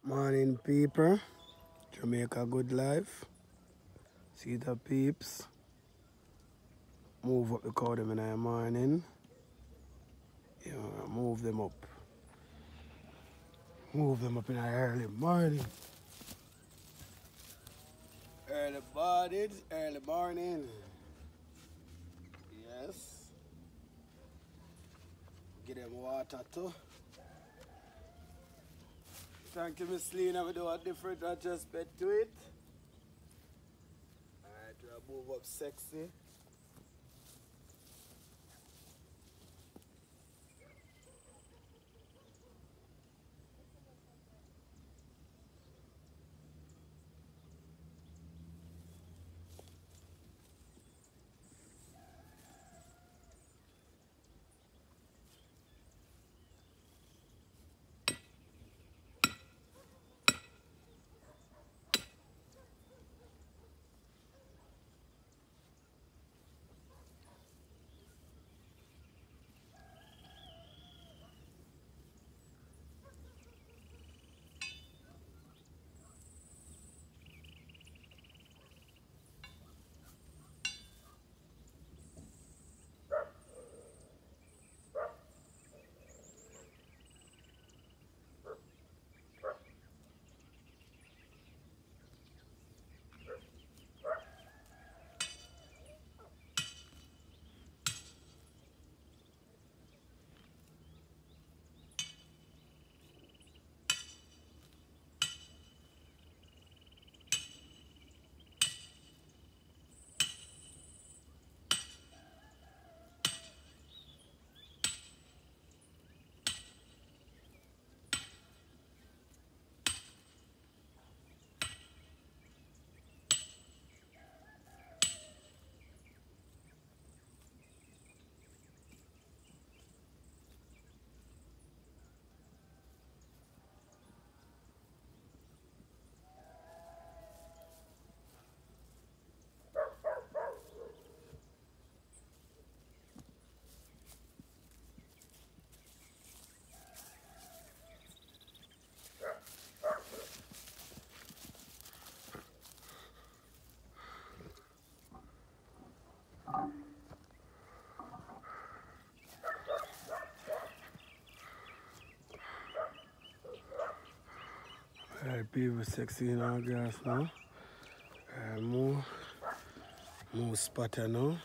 Morning people, Jamaica good life. See the peeps. Move up the cow them in the morning. Move them up. Move them up in the early morning. Early bodies, early morning. Yes. Give them water too. Thank you, Miss Lena. We do a different adjustment to it. Alright, we'll move up sexy. Alright, people sexy in our grass now. More spotter now.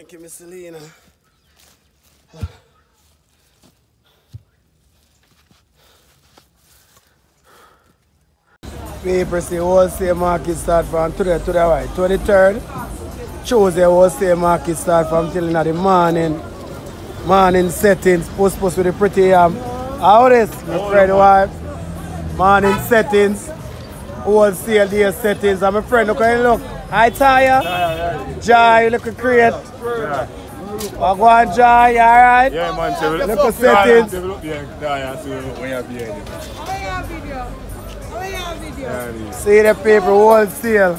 Thank you, Miss Selena. People say wholesale market start from today to the right, 23rd. Tuesday wholesale market start from till in the morning. Morning settings, post with the pretty how this, my friend wife. Morning settings, wholesale day settings. And my friend, look at look. Hi Taya. Jai, look at create. I go on Jai, alright? Yeah man, so look at settings. See the people wholesale.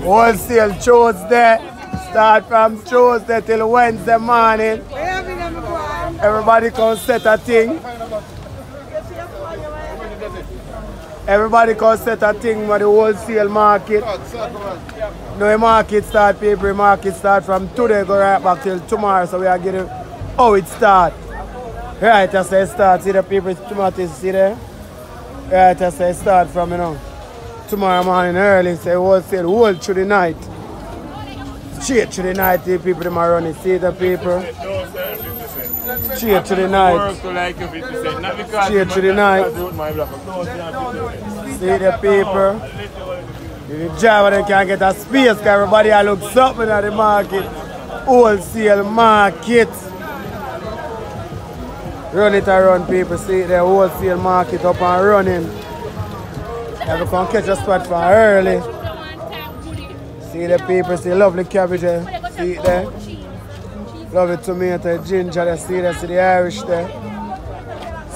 Wholesale Tuesday. Start from Tuesday till Wednesday morning. Everybody can set a thing. Everybody can set a thing for the wholesale market. No, the market start, people. Market start from today, go right back till tomorrow. So we are getting how it start. Right, as I start. See the people, tomatoes, see there? Right, as I start from, you know, tomorrow morning early. Say wholesale, whole through the night. Straight through the night, the people them are running. See the people? Straight through the night. Straight through the night. See the people? The job they can get a space because everybody looks something at the market. Wholesale market. Run it around, people. See the wholesale market up and running. Never can catch a spot from early. See the people, see lovely cabbage there. See it there. Lovely tomato, ginger there. See there, see the Irish there.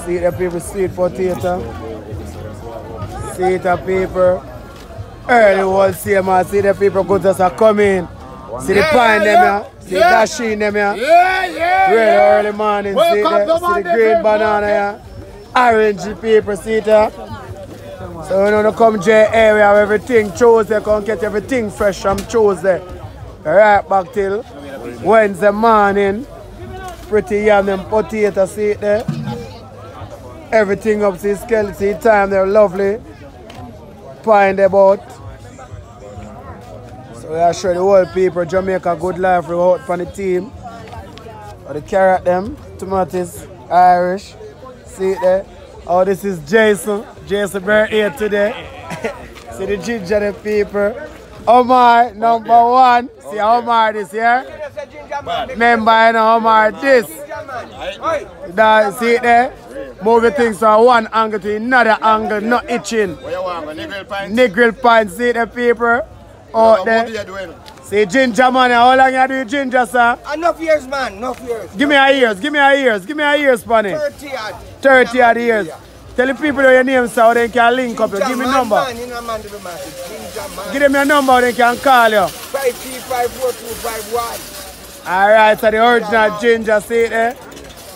See the people, sweet potato. See the people. Early wholesale man. See the people good as are coming. See the pine them here. See the dasheen them here. Really early morning. See the green banana here. Orange people, see it here. So when you come to the area of everything, Tuesday, you can get everything fresh from Tuesday. Right back till Wednesday morning. Pretty yam and potato, see it there. Everything up to the skeleton time, they're lovely. Pine the boat. So I show the whole people, Jamaica good life, we out for the team. Or the carrot them, tomatoes, Irish. See it there. Oh, this is Jason. Jason birthday today. See the ginger the people. Omar, number one. See Omar this here. Remember, you know, Omar this. That, see it there? Move the things from one angle to another angle, not itching. Niggle pint, see the people out there. See ginger man, how long you do ginger, sir? Enough years, man, enough years. Give me a years, give me a years, give me a years, Spanny. 30 odd years. Tell the people your name so they can link up. Give me a number. Give them your number, they can call you. 5354251. Alright, so the original ginger, see it there?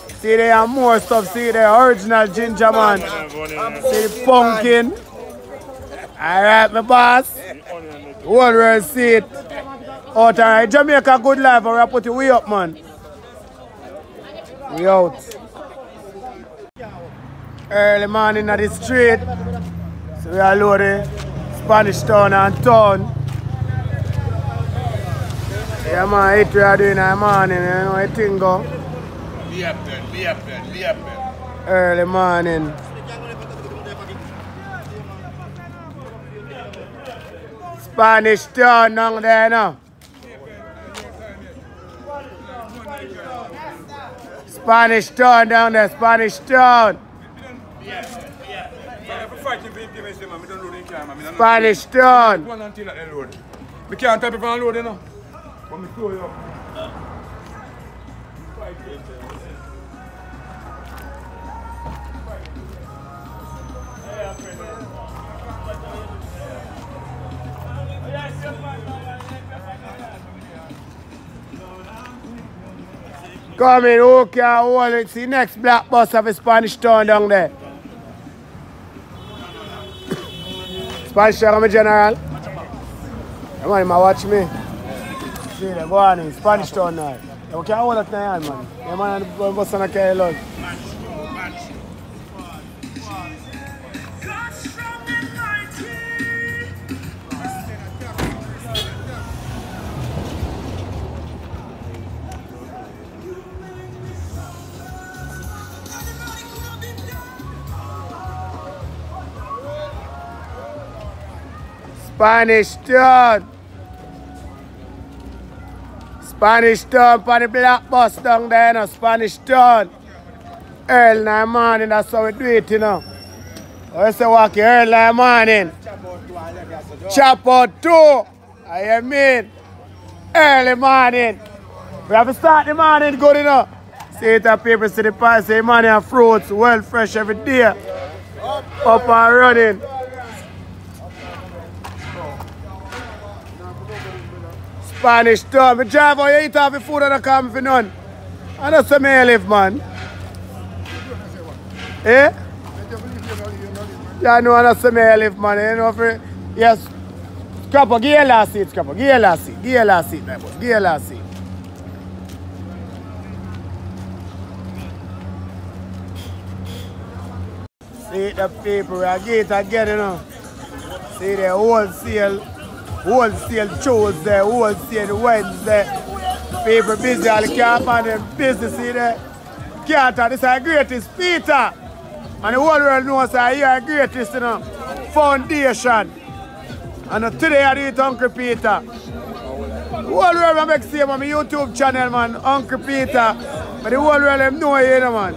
See there and more stuff, see there, original ginger man. See the pumpkin. Alright, my boss. One word, see it. Out alright, Jamaica good life, or I put it way up, man. We out. Early morning at the street. So we are loading Spanish Town and Town. Yeah man, it we are doing in the morning, you know, I think go. Be up then. Early morning. Spanish Town down there now. Spanish Town down there, Spanish Town. Spanish Town. We can't type it on load, you know. But me throw you up. Come in, who can hold it? See next black bus of a Spanish Town down there. Spanish Town, my general. Come on, watch me. See, they go on in Spanish Town now. You can't hold it now, man. You man on the bus and carry along. Spanish Town. Spanish Town for the black bus down there, you know. Spanish Town. Early in the morning, that's how we do it, you know. I say walk early in the morning. Chop out 2. I mean, early morning. We have to start the morning good, you know. See it up people see the price, say money and fruits, well fresh every day. Up and running. Spanish Town. Me drive out, you eat off the food and I come for none. And that's where me live, man. Eh? Yeah, no, that's where me live, man. You know, for, yes. Scrapper, give your last seat, Scrapper. Give your last seat. Give your last seat, my boy. Give your last seat. See the people, we are get again, you know. See the wholesale Tuesday, wholesale Wednesday. People busy, all the camp and them busy, see the Carter, this is the greatest Peter. And the whole world knows that you are the greatest, you know. Foundation. And today I do it Uncle Peter. The whole world I make see on my YouTube channel, man, Uncle Peter. But the whole world them know you, know, man.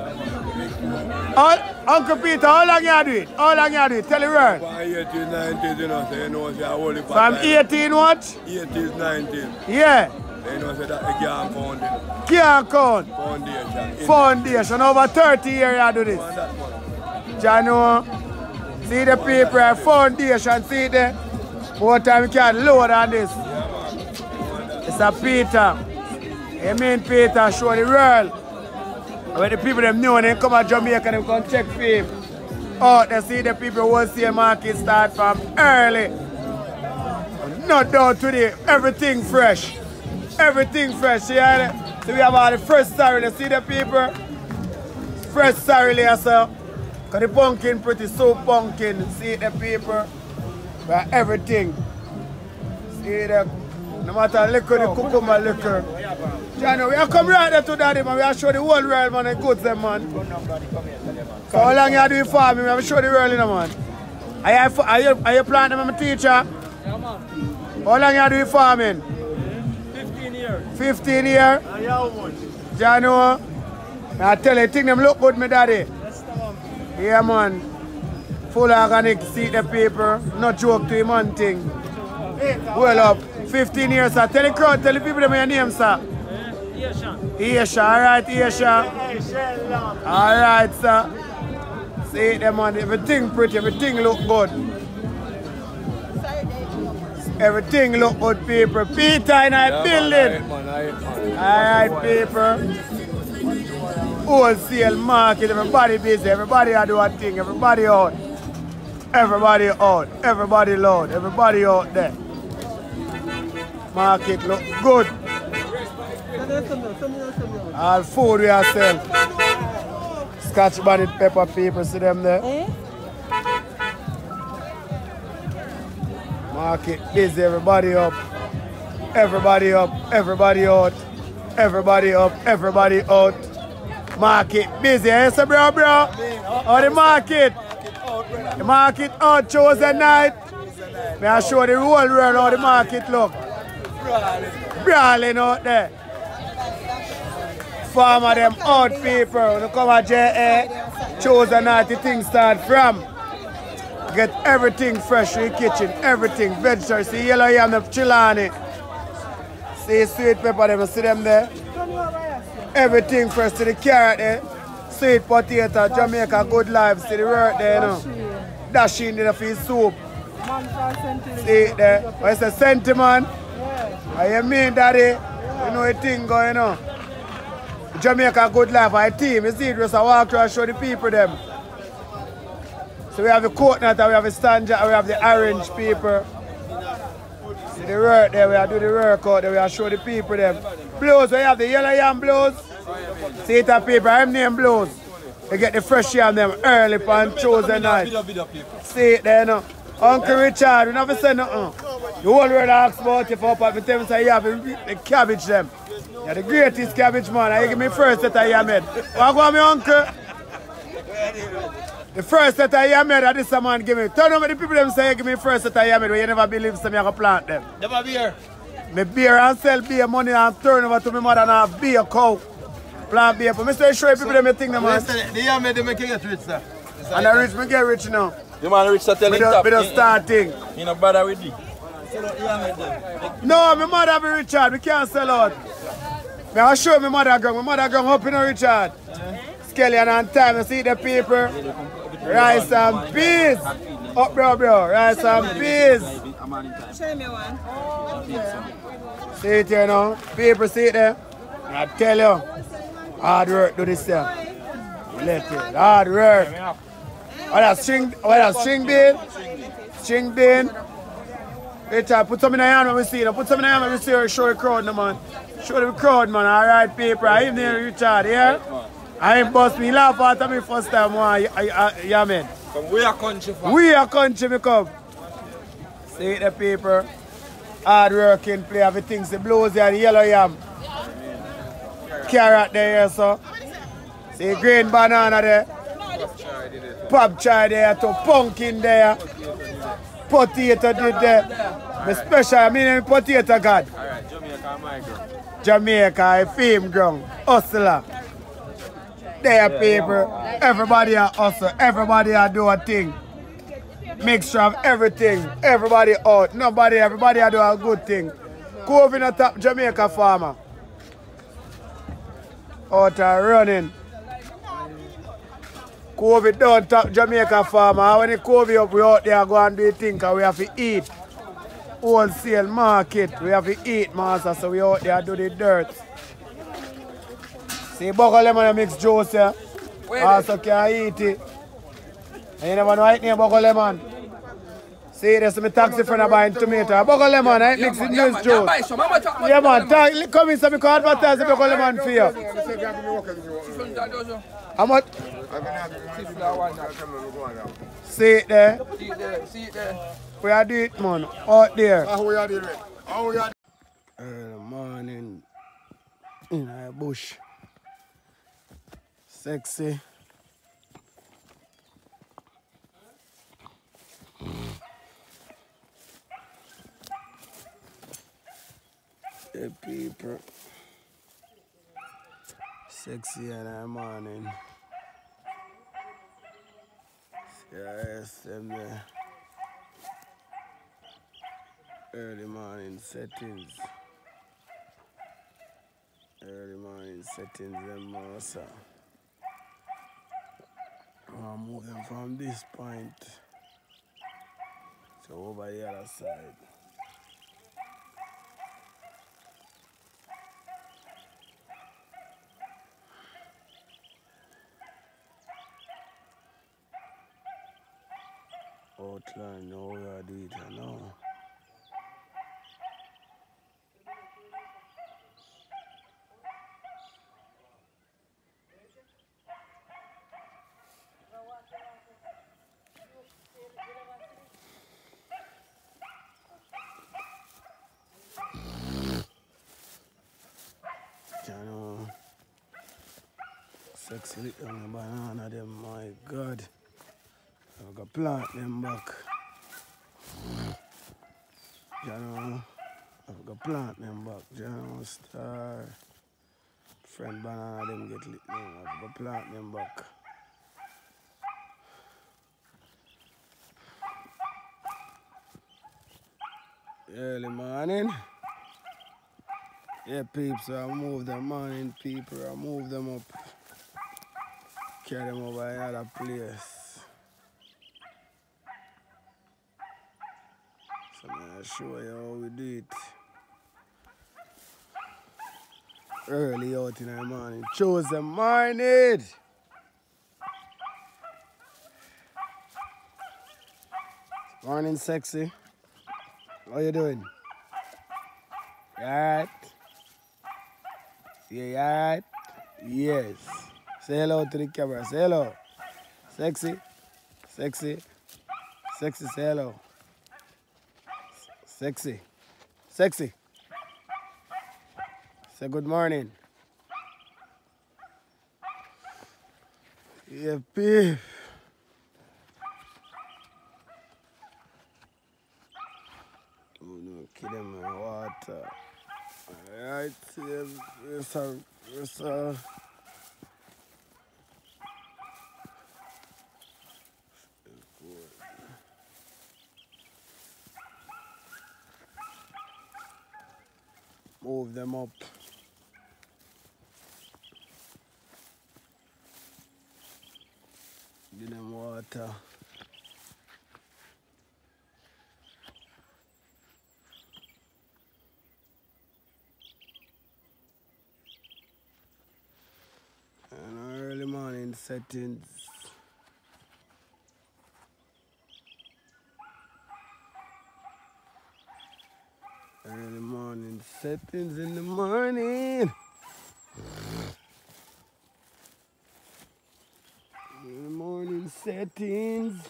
Uncle Peter, how long you do it? How long you do it? Tell the world. From 18, 19, you know, so you know, so hold it for From 18 what? 18, 19. Yeah. You know, so that you can't count it. Can't count. Foundation. Foundation. Over 30 years you do this. Jano, see the people, foundation, see the more time you can load on this. It's a Peter. You mean Peter, show the world. When the people them know, they come to Jamaica, they come check for him. Oh, they see the people wholesale market start from early. No doubt today, everything fresh. Everything fresh, see how so we have all the fresh sorry, you see the people? Fresh sorry there, sir. Because the pumpkin pretty so pumpkin, see the people? We have everything. See the, no matter liquor, the cucumber liquor. Johnny, we have come right there to daddy, man. We have show the whole world, man, the goods, them, man. So how long you do it for me? We have show the world, you know, man. Are you planting, I'm a teacher? Yeah, man. How long you do it farming? 15 years. 15 years? Johnny, I tell you, think them look good, me daddy. Yeah, man. Full organic, see the paper. Not joke to him, man, thing. Well up. 15 years, sir. Tell the crowd, tell the people them your name, sir. Isha, alright, Isha. Alright, sir. See them, man. Everything pretty, everything look good. Everything look good, people. Peter in our building. Alright, people. Wholesale market, everybody busy, everybody do a thing, everybody out. Everybody out, everybody loud, everybody out there. Market look good. All food we are selling. Scotch bonnet pepper people, see them there. Market busy, everybody up. Everybody up, everybody out. Everybody up, everybody out. Market busy, eh, so bro? Or the market? The market out, chosen night. May I show the whole world how the market look. Brawling out there. Farmer them out people. When you come at JA, chosen night, the things start from. Get everything fresh in the kitchen, everything, vegetables, see yellow yam, the chilani. See sweet pepper, them, see them there. Everything fresh to the carrot there. Sweet potato, Jamaica, good life, see the work there, you know. Dash in there for his soup. See it there. What is a sentiment? I mean, daddy, you know a thing going on. Jamaica, good life, our team, you see it, just a walk through and show the people them. So we have the coconut, and we have the stanja, and we have the orange people. See the work there, we have do the work out there, we have show the people them. Blues, we have the yellow yam blues. See it up people, I'm name blues. They get the fresh yam them early on Tuesday night. See it there, you know. Uncle Richard, we never say nothing. The whole world asks about you for up at me, tell me say you have the cabbage them. You're the greatest cabbage man, I give me first that I am it. What go on me uncle? The first set of yammed that this man give me. Turn over the people them say give me first set of yammed when you never believe some you go plant them. Never beer. Me beer and sell beer money and turn over to my mother and have beer cow. Plant beer. But me say show people them you think them man. The yammed they make you get rich, sir. And I rich, me get rich now. The man rich, so tell him We don't start thing. You know bother with me. No, my mother be Richard, we can't sell out. Me I'll show my mother gang. My mother gang up in Richard. Skeleton and time, you see the people. Rice and peas. Up bro, rice and peas. Show me one. See it here now. People see it there. I tell you. Hard work do this here. Let it. Hard work. What a string bean? String bean. Richard, put some in the hand when we see it. Put some in the hand when we see it. Show the crowd, no, man. Show the crowd, man. All right, people. I am there, Richard, yeah? I ain't bust me. Laugh after me first time, yeah, man. From we are country, fam. We are country, me come. See it, the people. Hard working, play everything. The blues here, the yellow yam. Carrot there, so. See green banana there. Pop chai there, to pumpkin there. Potato did there. My special, I mean potato god. Alright, Jamaica, my girl. Jamaica, a fame ground. Hustler. There, people. Everybody a hustle. Everybody a do a thing. Mixture of everything. Everybody out. Everybody a do a good thing. Go in the top Jamaica farmer. Out and running. COVID down top Jamaica farmer. When the COVID up, we out there go and do a thing because we have to eat. Wholesale market. We have to eat, master, so we out there do the dirt. See, buckle lemon mix juice here. Also can eat it. And you never know I eat buckle lemon. See, there's some taxi friend buying tomato. Buckle lemon, I mix in juice juice. Yeah, man. Come in, so we can advertise the buckle lemon for you. How much? See it there. See it there. We are doing it, man. Out there. Early morning in a bush. Sexy. The people. Sexy in the morning. Yes, them there. Early morning settings. Early morning settings, them also. I'll move them from this point to over the other side. Outline, now we are doing it now. Sexy little banana, them, my God. I've got plant them back. I've got plant them back. Star. Friend banana, them get lit. I've got plant them back. Early morning. Yeah, peeps, I move them morning, people. I move them up. Carry them over another place. So I'll show you how we do it. Early out in the morning. Chose the morning. Morning, sexy. How you doing? You alright? Yeah, you alright? Yes. Say hello to the camera. Say hello. Sexy. Sexy. Sexy, say hello. Sexy. Sexy. Say good morning. Yeah, beef. Give them water. Alright, yes, move them up. Give them water. And early morning settings. Early morning settings in the morning. Early morning settings.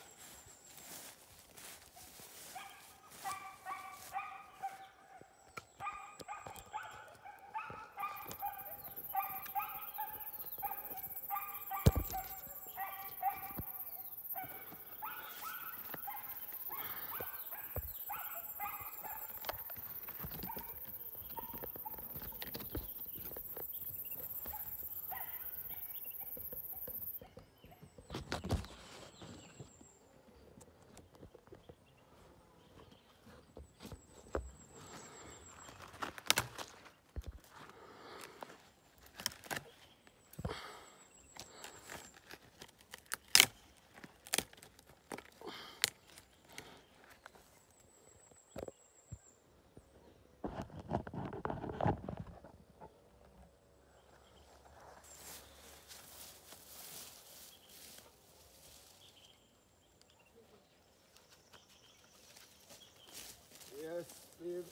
Yes, babe.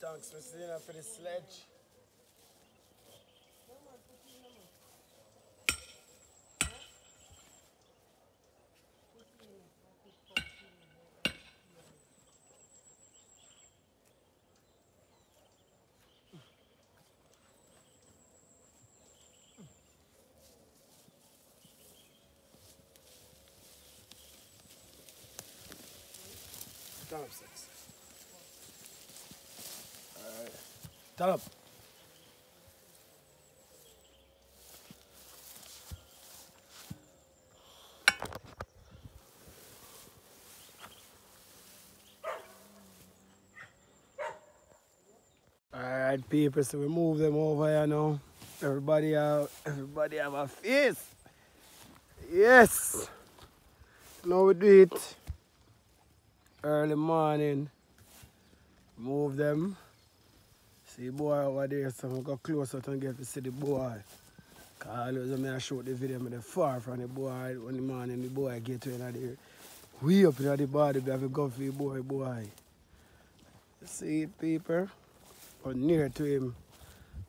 Thanks, Mr. Lina, for the sledge. Turn up 6. Alright. Turn up. Alright, people, so we move them over here now. Everybody have a face. Yes. Now we do it. Early morning. Move them. See the boy over there, so I'm go closer to get to see the boy. Cause always when I shoot the video, I'm far from the boy. When the morning the boy get to there, way up in the body, we have to go for the boy. See it, people? Or near to him,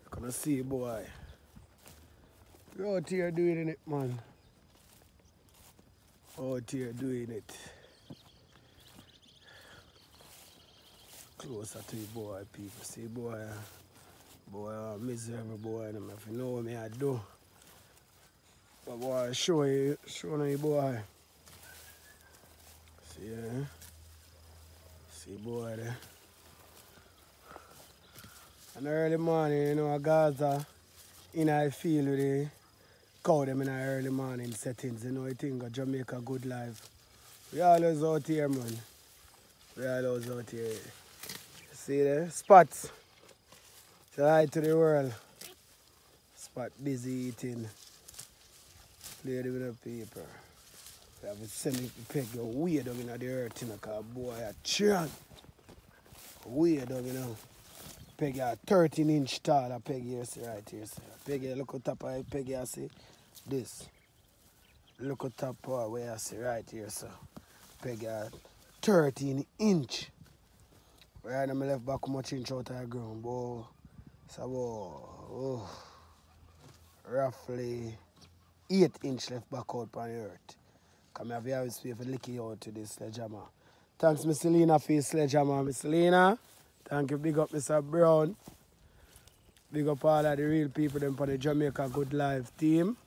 you're gonna see the boy. You're out here doing it, man. Out here doing it. Closer to the boy, people. See boy, miserable boy. And if you know what I do, but boy, show you the boy. See, see boy there. And early morning, you know, Gaza, in I feel with the cow them in the early morning settings. You know, I think Jamaica good life. We always out here, man. We always out here. See there? Spots. Say hi to the world. Spot busy eating. Play with the paper. We have to send it to peg your way down in the earth, you know, because boy, a chan. Way down, you know. Peg a 13-inch tall, I peg here, see right here. See. Peg here, look at top of it, peg here, see. This. Look at top of where I see right here, so. Peg a 13-inch. Right now, I left back much inch out of the ground, boy. So, oh, roughly 8-inch left back out on the earth. Come have you always pay for licking out to this sledgehammer. Thanks, Miss Lina, for your sledgehammer. Miss Lina, thank you, big up Mr. Brown. Big up all of the real people them for the Jamaica Good Life team.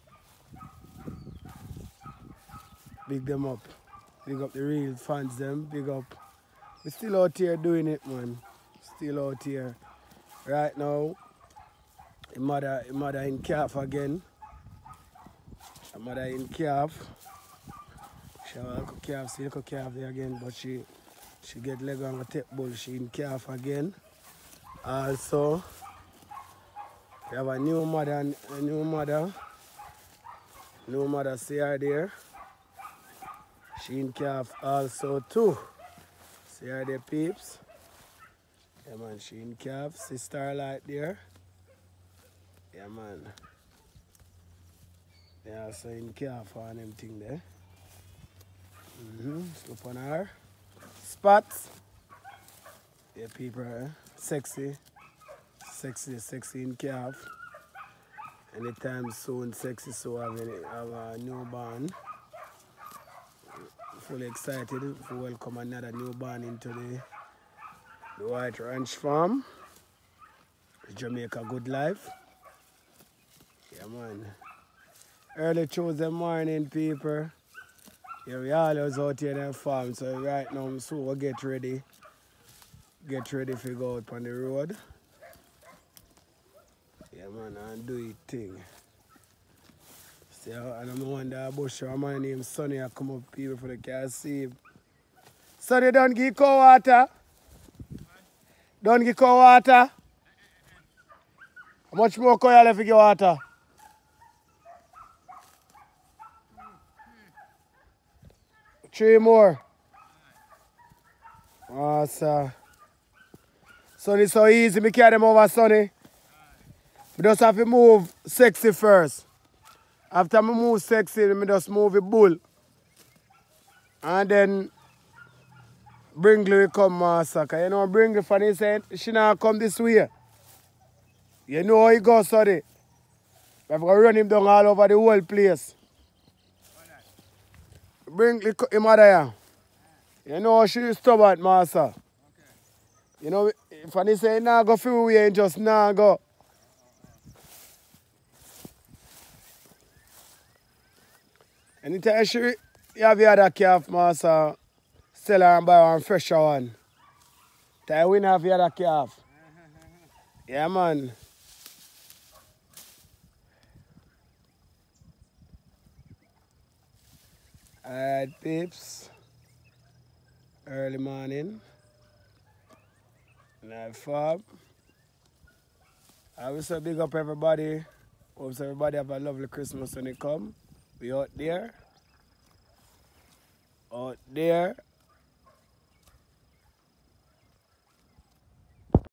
Big them up. Big up the real fans them. Big up. We're still out here doing it, man. Still out here. Right now, the mother in calf again. The mother in calf. She have a calf, see a calf there again, but she get leg on the tip bull. She in calf again. Also, we have a new mother, New mother, see her there. She in calf also too. See her there, peeps. Yeah, man, she in calf. See Starlight there. Yeah, man. They also in calf and them thing there. Slope on her. Spots. Yeah, people, sexy. Sexy in calf. Anytime soon, sexy so have a newborn. Fully excited to welcome another newborn into the Whyte Ranch Farm. Jamaica good life. Yeah, man. Early Tuesday morning, people. Yeah, we always out here in the farm, so right now, so we'll get ready. Get ready to go out on the road. Yeah, man, and do it thing. See, and I'm wonder bush, my name Sonny, I come up people for the car see him. Sonny, don't give cow water. Don't give cow water. How much more cow you left to give water? Three more. Awesome. Sonny, so easy. Me carry them over, Sonny. We just have to move sexy first. After me move sexy, me just move the bull. And then Bringley come, master. Cause you know Bringley funny saying she not come this way. You know how he goes, Sonny. We have to run him down all over the whole place. Bringley, him mother here. You know how she is stubborn, master. Okay. You know, if I say nah go through way, just nah go. Anytime she have the other calf, master, sell her and buy one fresher one. Time we have the other calf. Yeah, man. Alright, peeps. Early morning. Night farm. I will say big up everybody. Hope everybody have a lovely Christmas when they come. We out there. Out there.